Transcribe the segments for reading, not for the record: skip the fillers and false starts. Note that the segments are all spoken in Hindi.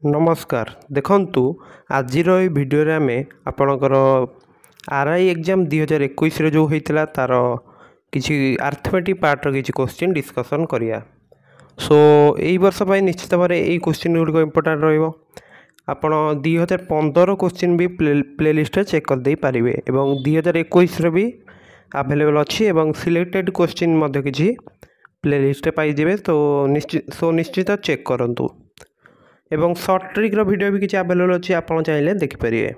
नमस्कार देखंतु आजिर ये भिडियो रे आमे आपणकर आरआई एग्जाम 2021 रे जो होइतिला तार किछि अर्थमेटिक पार्ट रो किछि क्वेश्चन डिस्कशन करिया। सो एई वर्ष पय निश्चित भाबरे एई क्वेश्चन गुड इंपोर्टेंट रहइबो। आपण 2015 क्वेश्चन भी प्लेलिस्ट चेक कर दे पारिबे एवं 2021 रे भी अवेलेबल अछि एवं सिलेक्टेड क्वेश्चन मध्ये किछि प्लेलिस्ट पाई जेबे। तो निश्चित चेक करंतु एवं शॉर्ट ट्रिक रो वीडियो भी किछि अवेलेबल अछि, आपण चाहिले देखि परिए।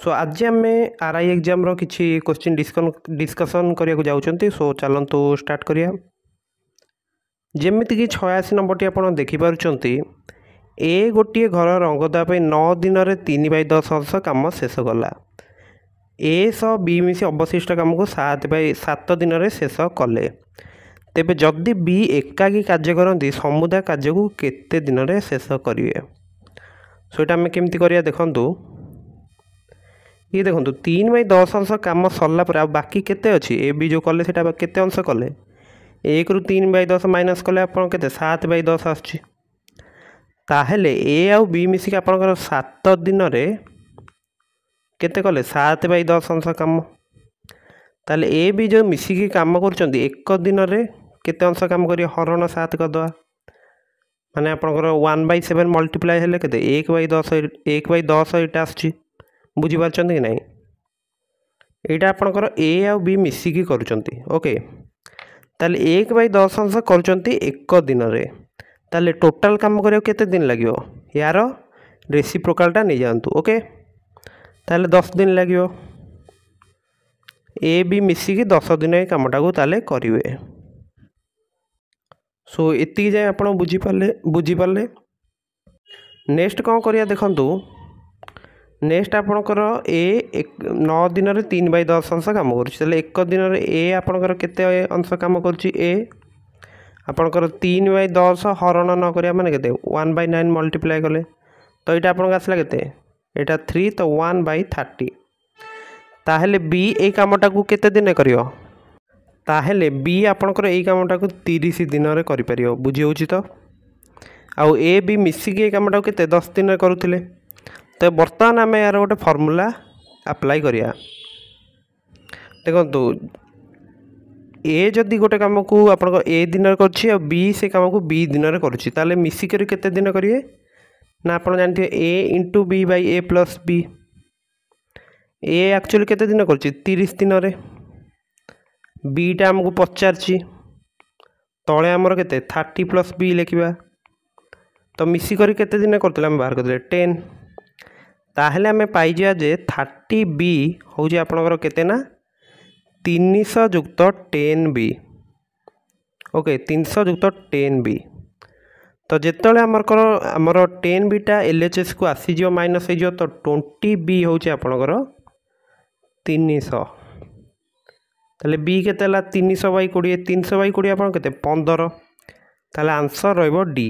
सो आज आम आरआई एग्जाम रो किछि क्वेश्चन डिस्कशन करिया को जाउचंती। सो चलंतु स्टार्ट करिया। जेमिति कि 86 नंबर टी आपण देखि पारुचंती। ए गोटिए घर रंग दा पे 9 दिन रे 3/10 अंश काम शेष गला। ए सह बी मिसी अवशिष्ट काम को 7/7 दिन रे शेष कले। तेबे जदि बी एकाकी कार्य करती समुदाय कार्य को केते दिन रे शेष करिवे। सो एटा हमें केमती करिया देखंतु। ये देखंतु 3/10 अंश काम सरला पर आ बाकी केते अछि। ए बी जो कले सेटा केते अंश कले 1 रु 3/10 माइनस कले आपण केते 7/10 आछि। ताहेले ए आ बी मिसी के आपनकर 7 दिन रे केते कले 7/10 अंश काम। ताले ए बी जो मिसी के काम करचंदी एक दिन रे केते अंश काम करिए हरण 7 कर दवा माने आपनकर 1/7 मल्टीप्लाई हेले केते 1/10 एटा आछि। बुझी पारचंदी कि नाही। एटा आपनकर ए आ बी मिसी की करचंती। ओके ताले 1/10 अंश करचंती एक दिन रे। ताले टोटल काम करियो केते दिन लागियो यार रेसिप्रोकालटा नै जानतु। ओके ताले 10 दिन लागियो। ए बी मिसी की 10 दिन ए कामटा को ताले करिवे। सो एति जाय आपण बुझी पाले। नेक्स्ट कौन करिया देखंतु। नेक्स्ट आपणकर ए 9 दिन रे 3/10 अंश काम करछि। ताले एक दिन रे ए आपणकर केते अंश काम करछि। ए आपणकर 3/10 हरण न करिया माने केते 1/9 मल्टीप्लाई कले तो एटा आपन आसला केते एटा 3 तो 1/30। ताहेले बी ए कामटा को केते दिन करियो ताहेले बी आपणकर एई कामटा को 30 दिन रे करि परियो। बुझी होछि तो आउ ए बी मिसी के कामटा को केते 10 दिन रे करूथिले। तो वर्तमान आमे यार गोटे फार्मूला अप्लाई करिया। देखंतु ए जदि गोटे काम को आपन ए दिन रे करछि आ बी से काम को बी दिन रे करछि ताले मिसी के केते दिन करिए ना आपन जानथि ए इंटू बी बाय ए प्लस बी। ए एक्चुअली केते दिन करछि 30 दिन रे। बीटा हमको पचारछि तले आमर केते 30 प्लस बी लिखिबा तो मिसी करी केते दिन करतले हम बाहर करतले 10। ताहेले हमें पाई जा जे 30 बी हो जे आपनकर केते ना 300 जुक्त 10 बी। ओके 300 जुक्त 10 बी तो जेतले हमर 10 बीटा एलएचएस को आसी जियो माइनस हे जियो तो 20 बी हो जे आपनकर 300। ताले बी केते ला 300/20 300/20 आपन केते 15। ताले आंसर रहइबो डी।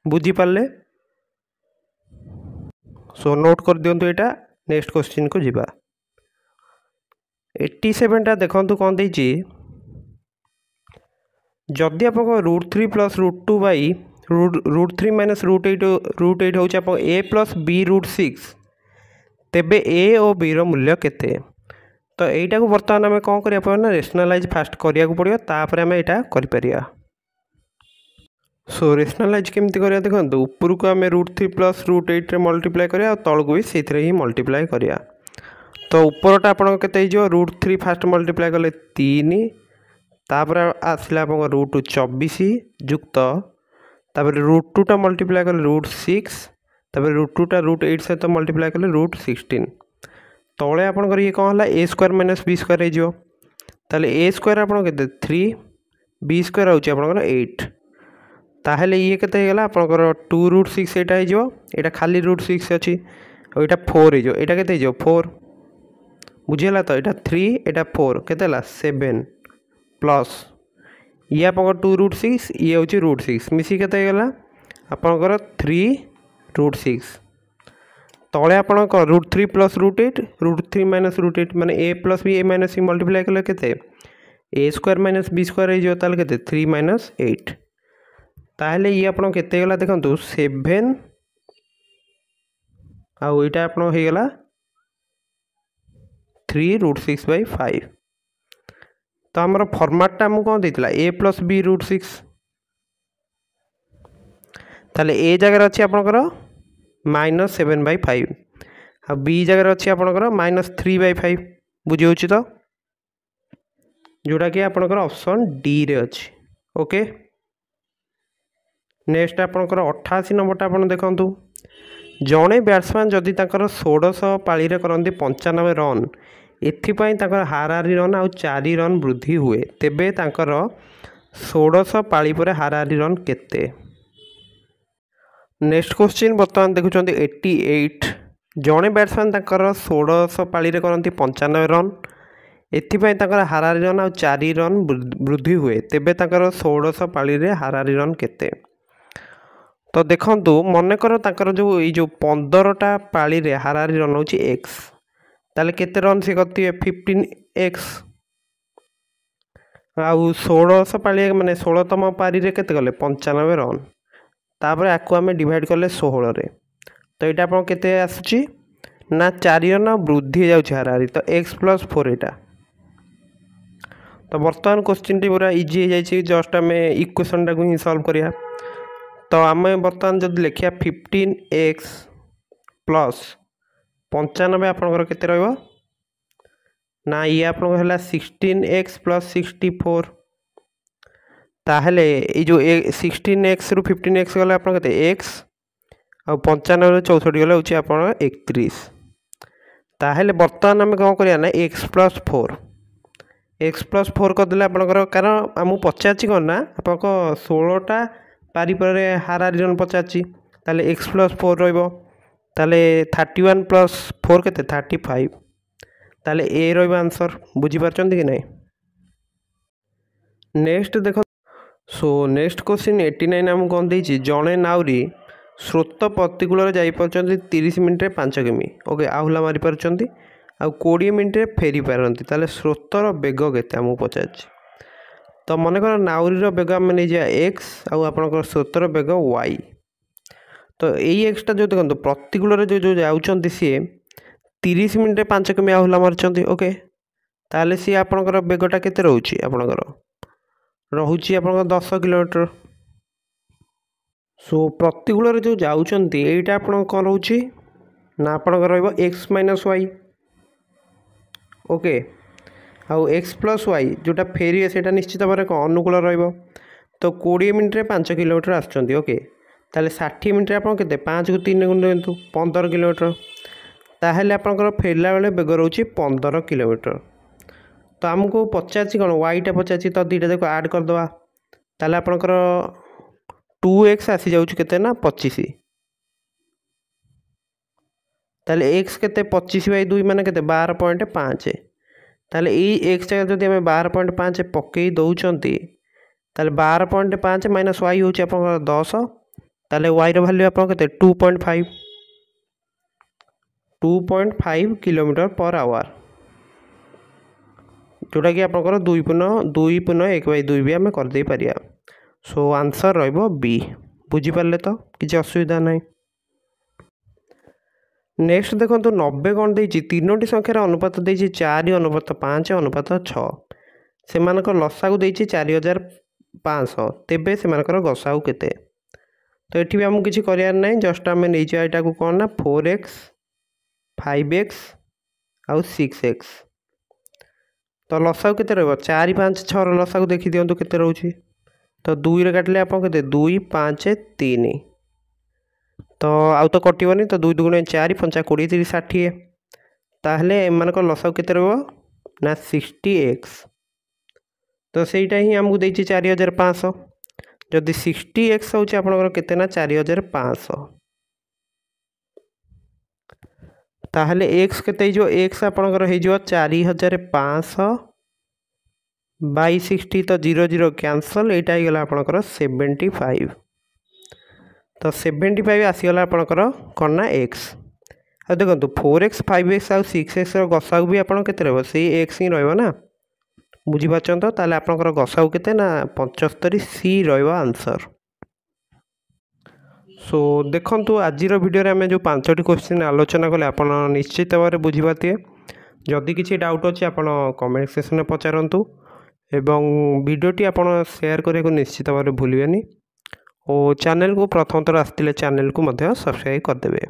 बुझी पाले। सो नोट कर दियंतु एटा। नेक्स्ट क्वेश्चन को जिबा। 87 टा देखंतु कोन देछि। जदि आपन √3 + √2 बाई √3 - √8 होछि आपन a + b √6 तेबे a और b रो मूल्य केते। तो एटा को वर्तमान हमें कौन करिया पड़ना रेशनलाइज फास्ट करिया को पड़ियो तापर हमें एटा करि परिया। सो रेशनलाइज केमती करिया देखंतु ऊपर को हमें √3 + √8 रे मल्टीप्लाई करिया तळ को भी सेथरे ही मल्टीप्लाई करिया। तो ऊपरटा आपन केते हिजो √3 फास्ट मल्टीप्लाई करले 3 तापर आसला आपन √24 जुक्त तापर √2 टा मल्टीप्लाई करले √6 तापर √2 टा √8 से तो मल्टीप्लाई करले √16 तले आपन ये कौन है a² - b² हो ताले a² आपन केते 3 b² होछि आपन 8 ताहेले ये केते हेला आपन 2 √6 एटा हे जो एटा खाली √6 अछि और एटा 4 हे जो एटा केते हे जो 4 बुझियला। तो एटा 3 एटा 4 केते ला 7 प्लस ये आपन 2 √6 ये होछि √6 मिसी केते हेला आपन 3 √6 तले आपन √3 + √8 √3 - √8 माने a + b a - c multiply कले केते a² - b² हे जो ताले केते 3 - 8 ताहेले ये आपन केते गला देखंतु 7 आउ यहाँ आप होगा 3√6/5। तो आमर फर्माटा आमको कौन देता a + b√6 ताले ए जगह अच्छी आपंकर -7/5 आ बी जगह अच्छी आपंकर -3/5 बुझे तो जोटा कि आपंकर ऑप्शन डी रे अच्छी। ओके नेक्स्ट आपंकर 88 नंबरटा आप देखु जड़े बैट्समैन जदि 16 पाली करती 95 रन एथिपाई हाराहारी रन आ 4 रन वृद्धि हुए तेबे 16 पाली पर हाराहारी रन केते। नेक्स्ट क्वेश्चन बर्तमान देखुं 88 जड़े बैट्समैन 16 पाली करती 95 रन एथिपाई हाराहारी रन आ 4 रन वृद्धि हुए तेबे 16 पाली हाराहारी रन केते। तो देखंतु मनकर जो 15टा पाली हाराहारी रन होची एक्स ताले केते रन से करती 15x आउ 16 पाली माने 16तम पारी रे केते गले 95 रन तापर आकु आमे डिवाइड कले 16 रे तो यहाँ आप केते आसुची ना 4 रन वृद्धि जाउची हाराहारी तो x + 4 एटा। तो बर्तमान क्वेश्चन टी पूरा इजी हो जाइए जस्ट आम इक्वेशन टाक ही सॉल्व करिया। तो आम बर्तमान जब लिखिया 15x + 95 आपंकर केते रहिबो ना ये आपंकर हला 16x + 64 ताहले ये जो 16x रु 15x गले आपन केते x आ 95 रु 64 गले होची आपन 31 ताहले बर्तमान आम कौन करिया ना x + 4 x + 4 करदे आपंकर कारण आमको पचार कौन ना आप 16टा पारी पर हाराहारी रन पचार ताले x + 4 रहिबो ताले 31 + 4 केते 35 ताले ए रहिबो आंसर बुझी पारछन्ती कि नहीं। नेक्स्ट देखो सो नेक्स्ट क्वेश्चन 89 आमको कौन देछि जड़े नाउरी स्रोत प्रतिकूल जापरती 30 मिनिट 5 किमी ओके आहुला मारी पारछन्ती आ 20 मिनिट फेरी पारती ताले स्रोतर बेग केते आमको पचार। तो मनकर नाउरीर बेग आम नहीं जा एक्स आउ स्रोतर बेग वाई तो यही एक्सटा जो देखो प्रतिकूल जो जाऊँच सी 30 मिनिट 5 किमी आहुला मार्च ओके ताले सी आपणकर बेगटा केते रोची आपणकर रोची आपणकर 10 किलोमीटर। सो प्रतिकूल जो जाऊँच यहीटा आप कौन रोची ना आपणकर x - y ओके आउ x + y जोटा फेरी से निश्चित भाव में अनुकूल रहिबो तो 20 मिनिट 5 किलोमीटर आसुचंती ओके ताले 60 मिनिट आप 5 को 3 गुण दिंतु 15 किलोमीटर ताहले आपंकर फेरला बेले बेग रोची 15 किलोमीटर। तो आमको पचार कौन वाईटा पचार तो दीटा जाक आड करदे ताले आपंकर 2x आसी जाऊँ केते ना 25 ताले x केते 25/2 माने केते 12.5 ताले ये एक्स जगह जब आम 12.5 पकई दौरान ताले 12.5 - y हूँ आप 10 ताले y भैल्यू आप 2.5 किलोमीटर/आवर जोटा कि आप 2.1/2 भी आम करदे पारिया। सो आंसर रहिबो बी बुझीपारे तो किसी असुविधा ना। नेक्स्ट देखो 90 कौन देती तीनोटी संख्यार अनुपात देती 4:5:6 से लसागु देती 4500 तेबे से गसागु केते। तो ये भी आमको किसी करार ना जस्ट आम नहीं यहाँ को कौन ना 4x 5x आउ 6x तो लसागु केते रहिबो 4 5 6 लसागु देखी दिंतु केते रोची तो 2 रे काटिले आप 2 5 3 तो आउ तो कटोनी तो 2 2 4 5 20 30 60 ताहले एम लसागु केते रहिबो ना 60x तो सहीटा ही आमको देती 4500 जदि 60x हूँ आपंकर केते ना 4500 ताहले x केते जो x आपंकर हो 4500/60 तो 0 0 कैंसल यहाँ हो गला आपंकर 75 तो 75 आसीगला आपंकर कौन ना x आ देखो 4x 5x आउ 6x गसागु भी आप से x ही रहा बुझीपार तो ताले आपंकर गसागु केते ना 75 सी रहिबो आंसर। सो देखंतु आजिर वीडियो आम जो 5टी क्वेश्चन आलोचना कले आप निश्चित भाव में बुझीपारे जदि किसी डाउट अच्छे आप कमेंट सेक्शन में पचारतु एवं वीडियोटी आप शेयर करने को निश्चित भाव में भूलें और चैनल को प्रथम थर आसते चैनल को सब्सक्राइब करदे।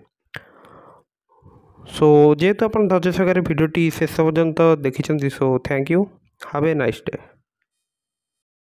सो जेहेतु आप धैर्य सहकारे वीडियोटी शेष पर्यंत देखी so thank you. Have a nice day.